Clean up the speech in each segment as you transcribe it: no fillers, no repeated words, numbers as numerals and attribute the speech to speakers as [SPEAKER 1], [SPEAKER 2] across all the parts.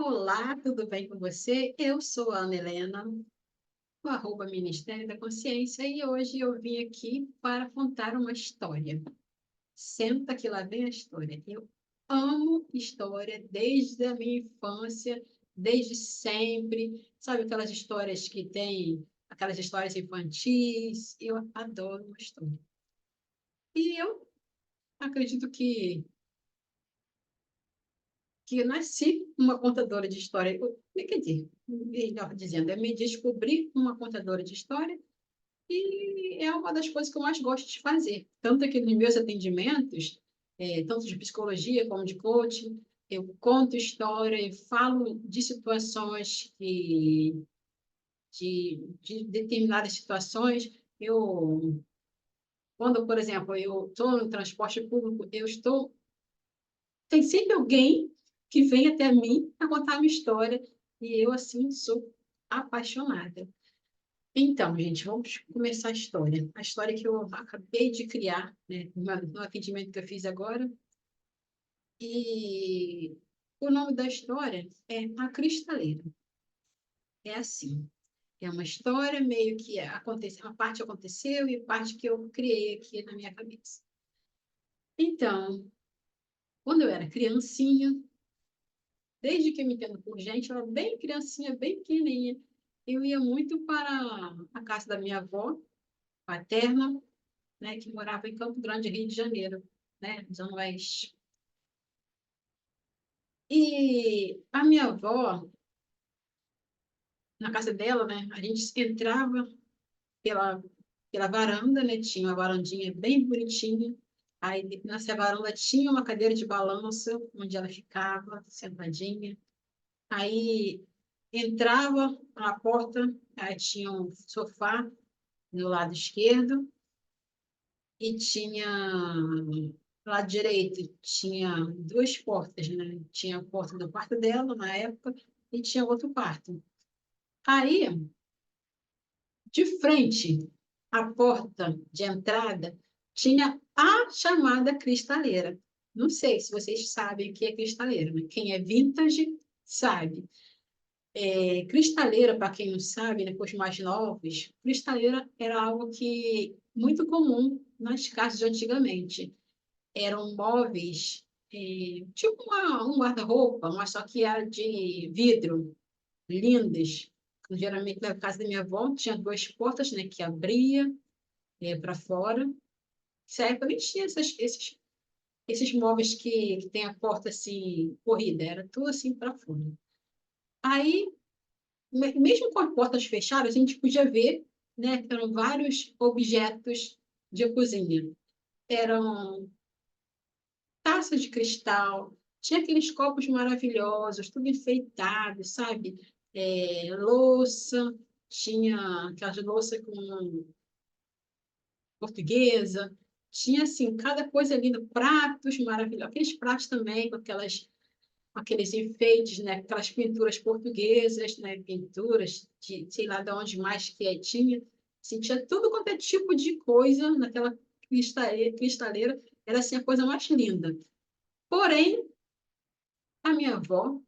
[SPEAKER 1] Olá, tudo bem com você? Eu sou a Ana Helena, do Ministério da Consciência, e hoje eu vim aqui para contar uma história. Senta que lá vem a história. Eu amo história desde a minha infância, desde sempre. Sabe aquelas histórias que tem, aquelas histórias infantis? Eu adoro uma história. E eu acredito que eu nasci uma contadora de história. Quer dizer, melhor dizendo, eu me descobri uma contadora de história e é uma das coisas que eu mais gosto de fazer. Tanto que nos meus atendimentos, tanto de psicologia como de coaching, eu conto história, eu falo de situações de determinadas situações. Quando, por exemplo, eu estou no transporte público, tem sempre alguém que vem até mim para contar a minha história, e eu, assim, sou apaixonada. Então, gente, vamos começar a história. A história que eu acabei de criar, né, no atendimento que eu fiz agora. E o nome da história é A Cristaleira. É assim, é uma história meio que aconteceu, uma parte aconteceu e parte que eu criei aqui na minha cabeça. Então, quando eu era criancinha, desde que eu me entendo por gente, eu era bem criancinha, bem pequenininha. Eu ia muito para a casa da minha avó paterna, né, que morava em Campo Grande, Rio de Janeiro, né, Zona Oeste. E a minha avó, na casa dela, né, a gente entrava pela, pela varanda, né, tinha uma varandinha bem bonitinha. Aí nessa varanda tinha uma cadeira de balanço, onde ela ficava sentadinha. Aí entrava na porta, aí tinha um sofá no lado esquerdo e tinha lado direito tinha duas portas, né? Tinha a porta do quarto dela na época e tinha outro quarto. Aí, de frente à porta de entrada, tinha a chamada cristaleira. Não sei se vocês sabem o que é cristaleira, né? Quem é vintage sabe. Cristaleira, para quem não sabe, né, para os mais novos, cristaleira era algo que muito comum nas casas de antigamente. Eram móveis, tipo um guarda-roupa, mas só que era de vidro, lindas. Geralmente, na casa da minha avó, tinha duas portas, né, que abria para fora. Nessa época nem tinha esses móveis que tem a porta assim, corrida, era tudo assim para fora. Aí, mesmo com as portas fechadas, a gente podia ver, né, que eram vários objetos de cozinha. Eram taças de cristal, tinha aqueles copos maravilhosos, tudo enfeitado, sabe? Louça, tinha aquelas louças com portuguesa, tinha assim, cada coisa linda, pratos maravilhosos, aqueles pratos também com aqueles enfeites, né? Aquelas pinturas portuguesas, né? Pinturas de sei lá de onde mais que tinha. Assim, tinha tudo quanto é tipo de coisa naquela cristaleira, era assim a coisa mais linda. Porém, a minha avó,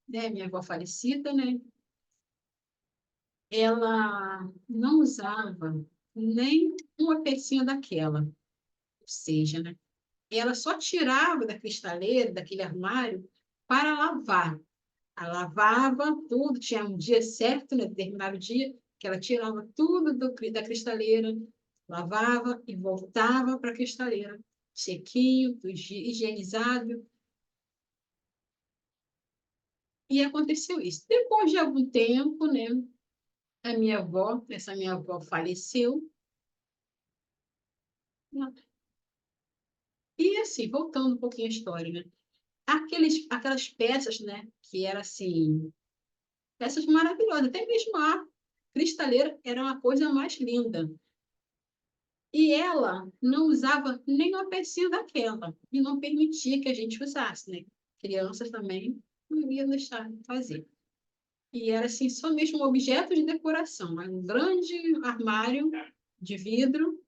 [SPEAKER 1] né, minha avó falecida, né, ela não usava nem uma pecinha daquela. Ou seja, né, ela só tirava da cristaleira, daquele armário, para lavar. Ela lavava tudo, tinha um dia certo, né, determinado dia, que ela tirava tudo da cristaleira, lavava e voltava para a cristaleira, sequinho, tudo higienizado. E aconteceu isso. Depois de algum tempo, né, essa minha avó faleceu, né? E assim, voltando um pouquinho à história, né? Aquelas peças, né, que eram assim, peças maravilhosas, até mesmo a cristaleira era uma coisa mais linda. E ela não usava nem uma pecinha daquela, e não permitia que a gente usasse, né? Crianças também não iam deixar de fazer. E era assim, só mesmo um objeto de decoração, um grande armário de vidro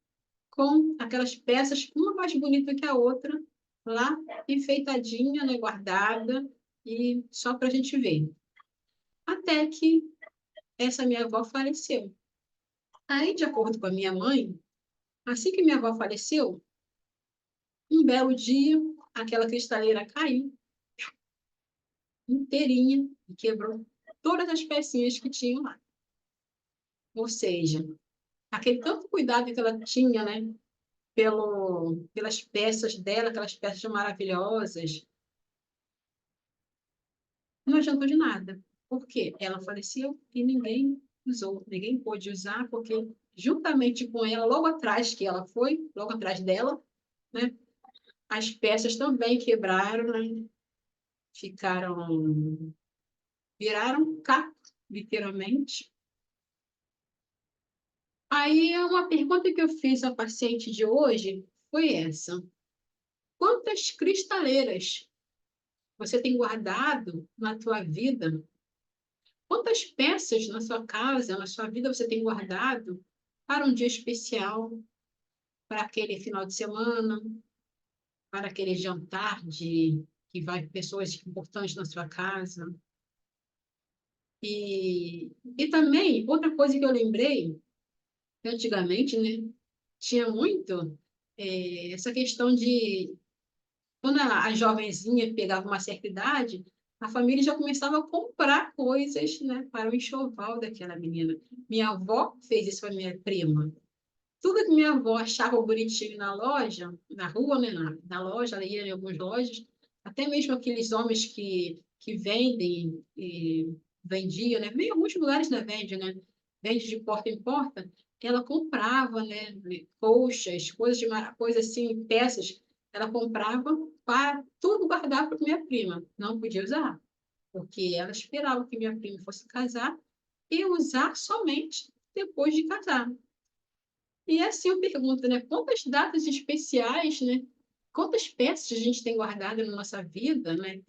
[SPEAKER 1] com aquelas peças, uma mais bonita que a outra, lá enfeitadinha, né, guardada, e só para a gente ver. Até que essa minha avó faleceu. Aí, de acordo com a minha mãe, assim que minha avó faleceu, um belo dia, aquela cristaleira caiu inteirinha e quebrou todas as pecinhas que tinham lá. Ou seja, aquele tanto cuidado que ela tinha, né, pelas peças dela, aquelas peças maravilhosas, não adiantou de nada. Por quê? Ela faleceu e ninguém usou, ninguém pôde usar, porque juntamente com ela, logo atrás que ela foi, logo atrás dela, né, as peças também quebraram, né, ficaram, viraram caco, literalmente. Aí, uma pergunta que eu fiz à paciente de hoje foi essa: quantas cristaleiras você tem guardado na tua vida? Quantas peças na sua casa, na sua vida, você tem guardado para um dia especial, para aquele final de semana, para aquele jantar de que vai pessoas importantes na sua casa? E também, outra coisa que eu lembrei, que antigamente, né, tinha muito essa questão de quando a jovenzinha pegava uma certa idade, a família já começava a comprar coisas, né, para o enxoval daquela menina. Minha avó fez isso com a minha prima. Tudo que minha avó achava bonitinho na loja, na rua, né, na loja, ela ia em algumas lojas, até mesmo aqueles homens que vendem e vendiam, né, em alguns lugares da vende, né, vende de porta em porta, ela comprava, né, colchas, coisas assim, peças, ela comprava para tudo guardar para minha prima, não podia usar, porque ela esperava que minha prima fosse casar e usar somente depois de casar. E assim eu pergunto, né? Quantas datas especiais, né? Quantas peças a gente tem guardado na nossa vida, né?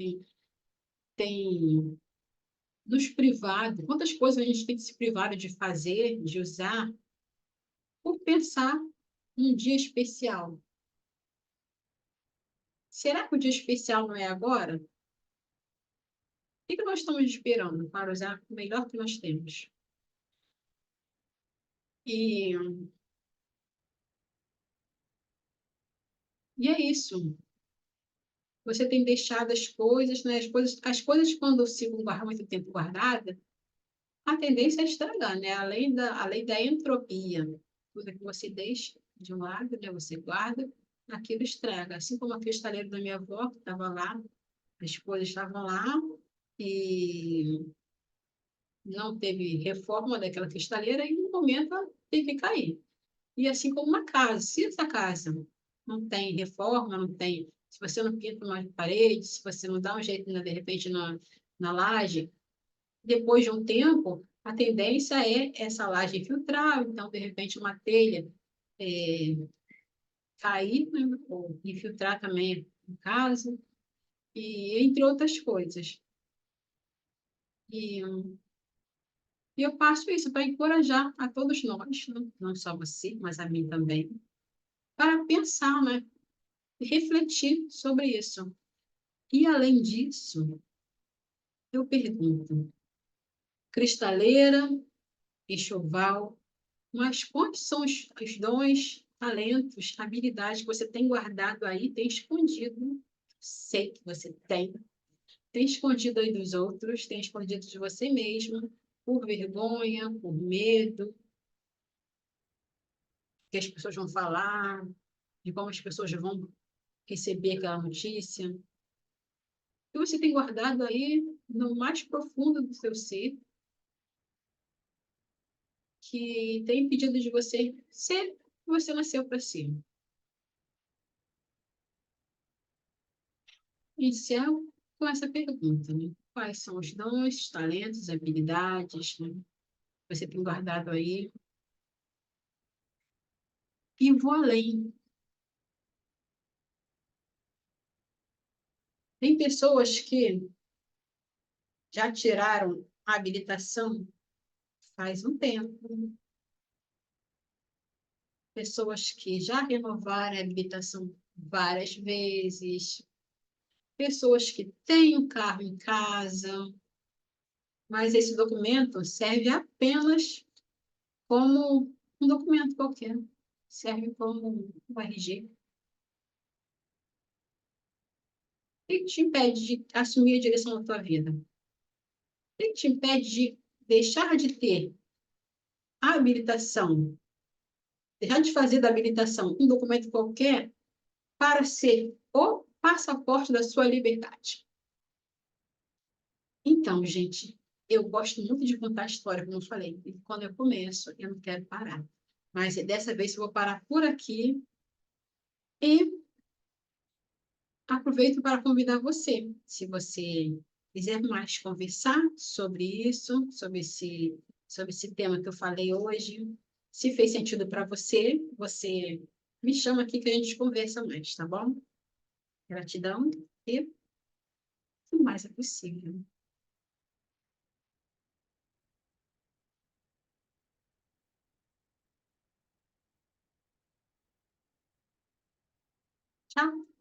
[SPEAKER 1] Tem nos privado, quantas coisas a gente tem se privado de fazer, de usar, por pensar num dia especial. Será que o dia especial não é agora? O que nós estamos esperando para usar o melhor que nós temos? E, e é isso. Você tem deixado as coisas, né? As coisas quando ficam muito tempo guardadas, a tendência é estragar, né? A lei da entropia. Tudo que você deixa de um lado, né? Você guarda, aquilo estraga. Assim como a cristaleira da minha avó, que estava lá, as coisas estavam lá e não teve reforma daquela cristaleira e no momento ela teve que cair. E assim como uma casa, se essa casa não tem reforma, não tem, se você não pinta uma parede, se você não dá um jeito, né, de repente, na laje, depois de um tempo, a tendência é essa laje infiltrar, então, de repente, uma telha é, cair, né, ou infiltrar também em casa, e entre outras coisas. E, e eu passo isso para encorajar a todos nós, né, não só você, mas a mim também, para pensar, né, e refletir sobre isso. E, além disso, eu pergunto, cristaleira, enxoval, mas quais são os dons, talentos, habilidades que você tem guardado aí, tem escondido? Sei que você tem escondido aí dos outros, tem escondido de você mesmo, por vergonha, por medo, que as pessoas vão falar, de como as pessoas vão receber aquela notícia. Que você tem guardado aí no mais profundo do seu ser, que tem impedido de você ser o que você nasceu para ser. Iniciar com essa pergunta, né? Quais são os dons, talentos, habilidades, né, que você tem guardado aí? E vou além. Tem pessoas que já tiraram a habilitação faz um tempo. Pessoas que já renovaram a habilitação várias vezes. pessoas que têm um carro em casa, mas esse documento serve apenas como um documento qualquer, serve como um RG. O que te impede de assumir a direção da tua vida? O que te impede de deixar de ter a habilitação, deixar de fazer da habilitação um documento qualquer para ser o passaporte da sua liberdade? Então, gente, eu gosto muito de contar história, como eu falei, e quando eu começo, eu não quero parar. Mas dessa vez eu vou parar por aqui e aproveito para convidar você, se você quiser mais conversar sobre isso, sobre esse tema que eu falei hoje, se fez sentido para você, você me chama aqui que a gente conversa mais, tá bom? Gratidão e o mais é possível. Tchau!